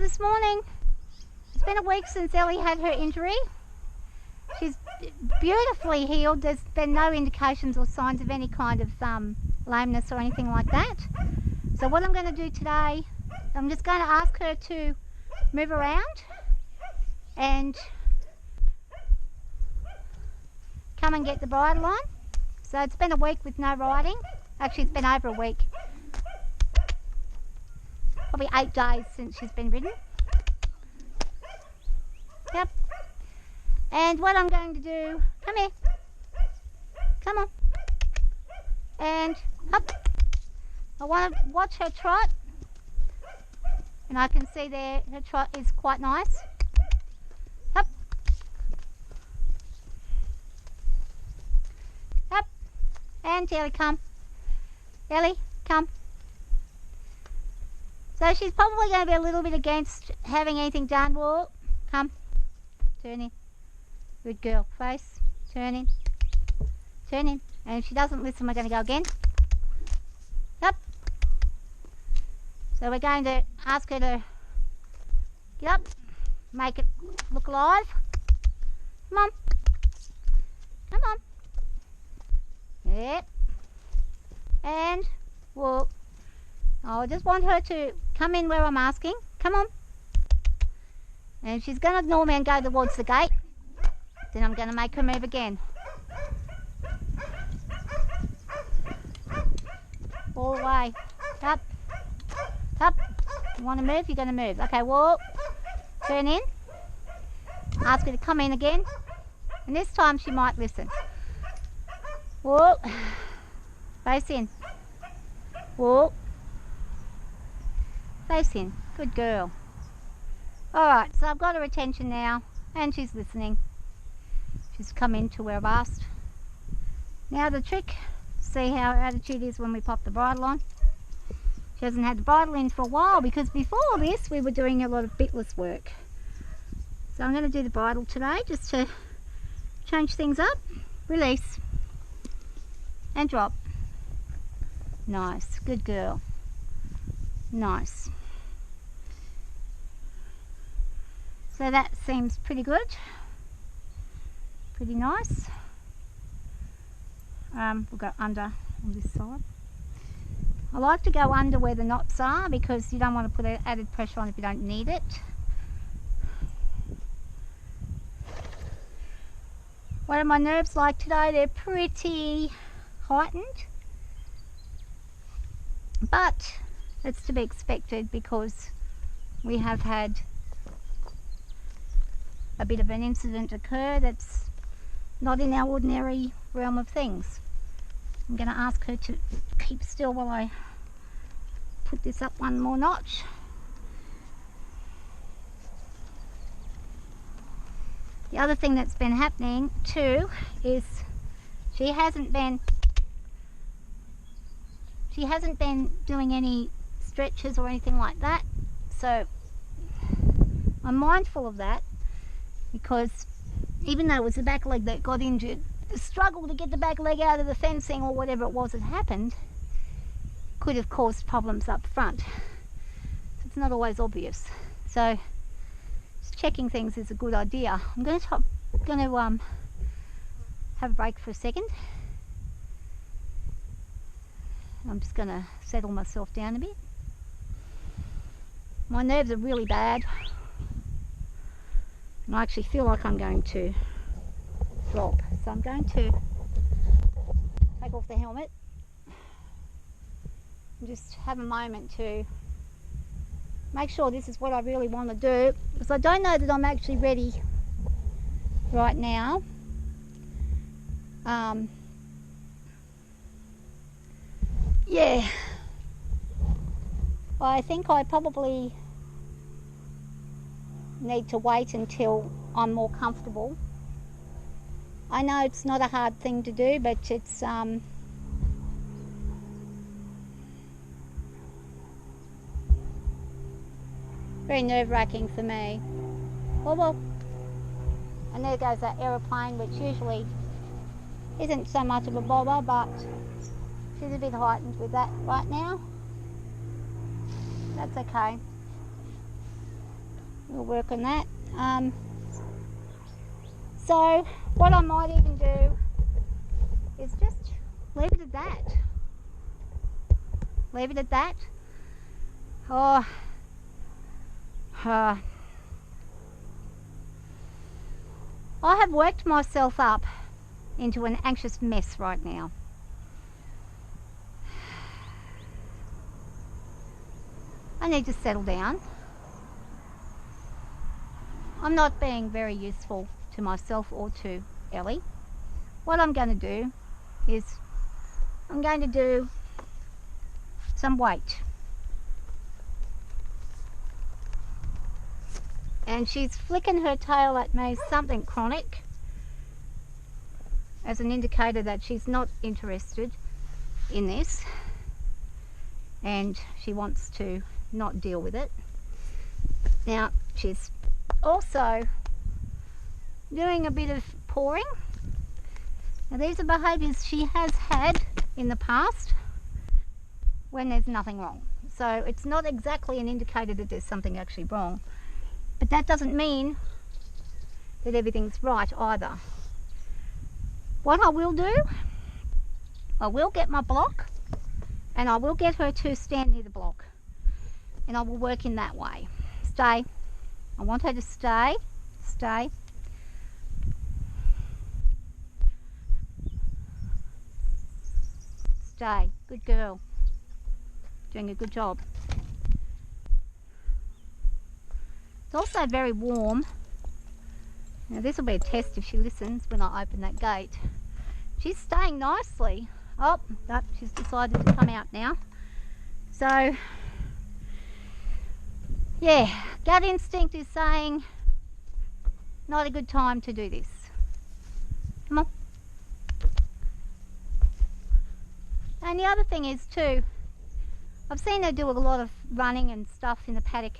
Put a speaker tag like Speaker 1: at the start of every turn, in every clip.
Speaker 1: this morning. It's been a week since Ellie had her injury. She's beautifully healed. There's been no indications or signs of any kind of lameness or anything like that. So what I'm going to do today, I'm just going to ask her to move around and come and get the bridle on. So it's been a week with no riding. Actually, it's been over a week. Probably 8 days since she's been ridden. Yep. And what I'm going to do, come here. Come on. And up. I want to watch her trot. And I can see there her trot is quite nice. Up. Up. And Ellie, come. Ellie, come. So she's probably going to be a little bit against having anything done. Well, come. Turn in. Good girl. Face. Turn in. Turn in. And if she doesn't listen, we're going to go again. Up. So we're going to ask her to get up. Make it look alive. Come on. Come on. Yep. And walk. I just want her to come in where I'm asking. Come on. And if she's going to ignore me and go towards the gate, then I'm going to make her move again. All the way. Up. Up. You want to move? You're going to move. Okay, walk. Turn in. Ask her to come in again. And this time she might listen. Walk. Face in. Walk. Face in. Good girl. Alright, so I've got her attention now and she's listening. She's come into where I've asked. Now the trick, see how her attitude is when we pop the bridle on. She hasn't had the bridle in for a while because before this we were doing a lot of bitless work. So I'm going to do the bridle today just to change things up. Release. And drop. Nice. Good girl. Nice. So that seems pretty good. Pretty nice. We'll go under on this side. I like to go under where the knots are because you don't want to put added pressure on if you don't need it. What are my nerves like today? They're pretty heightened. But it's to be expected because we have had a bit of an incident occur that's not in our ordinary realm of things. I'm going to ask her to keep still while I put this up one more notch. The other thing that's been happening too is she hasn't been doing any stretches or anything like that, so I'm mindful of that because even though it was the back leg that got injured, the struggle to get the back leg out of the fencing or whatever it was that happened could have caused problems up front. So it's not always obvious. So just checking things is a good idea. I'm going to have a break for a second. I'm just going to settle myself down a bit. My nerves are really bad. And I actually feel like I'm going to drop. So I'm going to take off the helmet and just have a moment to make sure this is what I really want to do, because I don't know that I'm actually ready right now. Yeah, I think I probably need to wait until I'm more comfortable. I know it's not a hard thing to do, but it's very nerve-wracking for me. Oh well. And there goes that aeroplane, which usually isn't so much of a bother, but she's a bit heightened with that right now. That's okay. we'll work on that. So what I might even do is just leave it at that. Leave it at that. Oh, I have worked myself up into an anxious mess right now. I need to settle down. I'm not being very useful to myself or to Ellie. What I'm going to do is I'm going to do some weight. And she's flicking her tail at me, something chronic, as an indicator that she's not interested in this and she wants to not deal with it. Now she's also doing a bit of pawing. Now these are behaviours she has had in the past when there's nothing wrong. So it's not exactly an indicator that there's something actually wrong. But that doesn't mean that everything's right either. What I will do, I will get my block and I will get her to stand near the block. And I will work in that way. Stay. I want her to stay. Stay. Stay. Good girl. Doing a good job. It's also very warm. Now this will be a test if she listens when I open that gate. She's staying nicely. Oh, no, she's decided to come out now. So, yeah, gut instinct is saying not a good time to do this. Come on. And the other thing is too, I've seen her do a lot of running and stuff in the paddock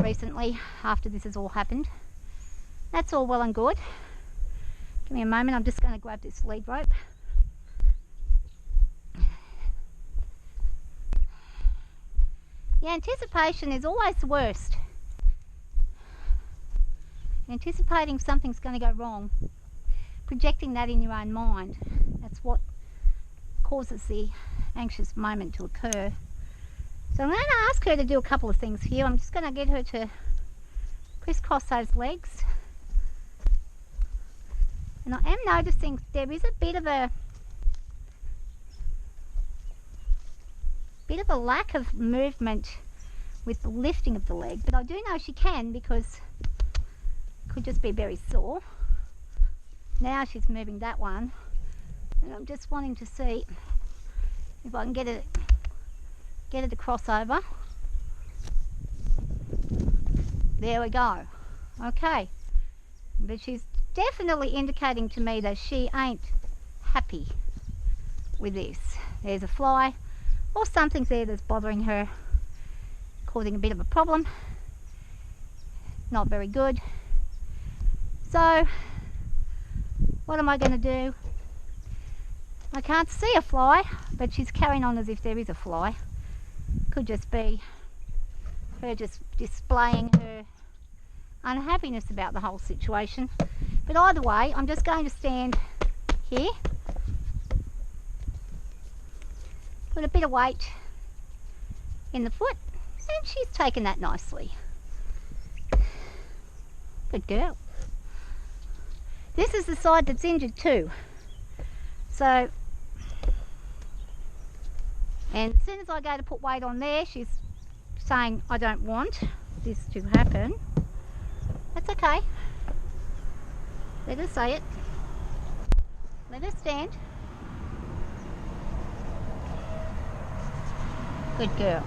Speaker 1: recently after this has all happened. That's all well and good. Give me a moment, I'm just going to grab this lead rope. The anticipation is always the worst. Anticipating something's going to go wrong, projecting that in your own mind, that's what causes the anxious moment to occur. So I'm going to ask her to do a couple of things here. I'm just going to get her to crisscross those legs. And I am noticing there is a bit of a lack of movement with the lifting of the leg, but I do know she can because it could just be very sore. Now she's moving that one, and I'm just wanting to see if I can get it to cross over. There we go. Okay, but she's definitely indicating to me that she ain't happy with this. There's a fly or something's there that's bothering her, causing a bit of a problem. Not very good. So what am I going to do? I can't see a fly, but she's carrying on as if there is a fly. Could just be her just displaying her unhappiness about the whole situation. But either way, I'm just going to stand here, put a bit of weight in the foot, and she's taken that nicely. Good girl. This is the side that's injured too. So, and as soon as I go to put weight on there, she's saying, I don't want this to happen. That's okay. Let her say it. Let her stand. Good girl.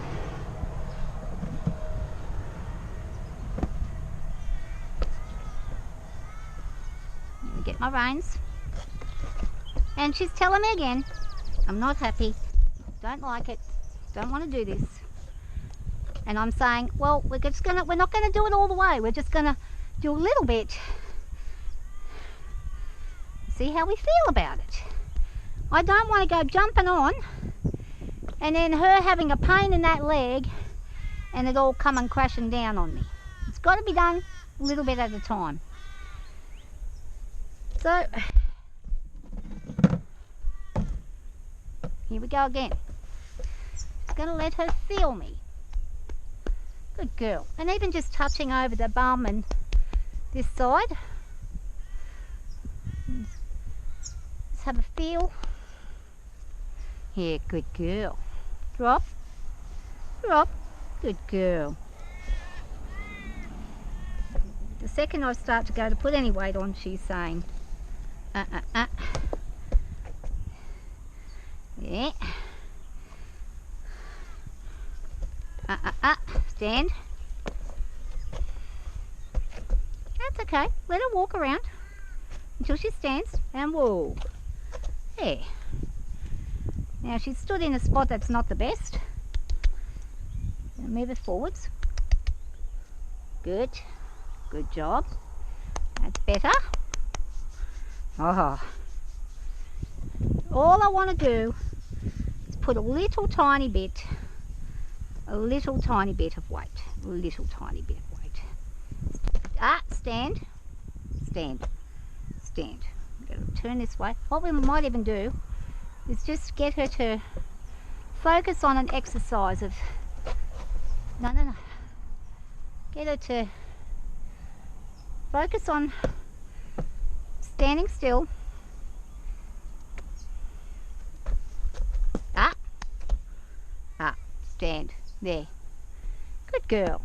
Speaker 1: Let me get my reins. And she's telling me again, I'm not happy, don't like it, don't want to do this. And I'm saying, well, we're not gonna do it all the way. We're just gonna do a little bit. See how we feel about it. I don't want to go jumping on and then her having a pain in that leg and it all coming crashing down on me. It's got to be done a little bit at a time. So, here we go again. Just going to let her feel me. Good girl. And even just touching over the bum and this side. Let's have a feel. Yeah, good girl. Drop. Drop. Good girl. The second I start to go to put any weight on, she's saying, Yeah. Stand. That's okay. Let her walk around until she stands and whoa. There. Now she's stood in a spot that's not the best. Move her forwards. Good. Good job. That's better. Oh. All I want to do is put a little tiny bit of weight. A little tiny bit of weight. Stand. Stand. Stand. I'm going to turn this way. What we might even do is just get her to focus on an exercise of... No. Get her to focus on standing still. Stand. There. Good girl.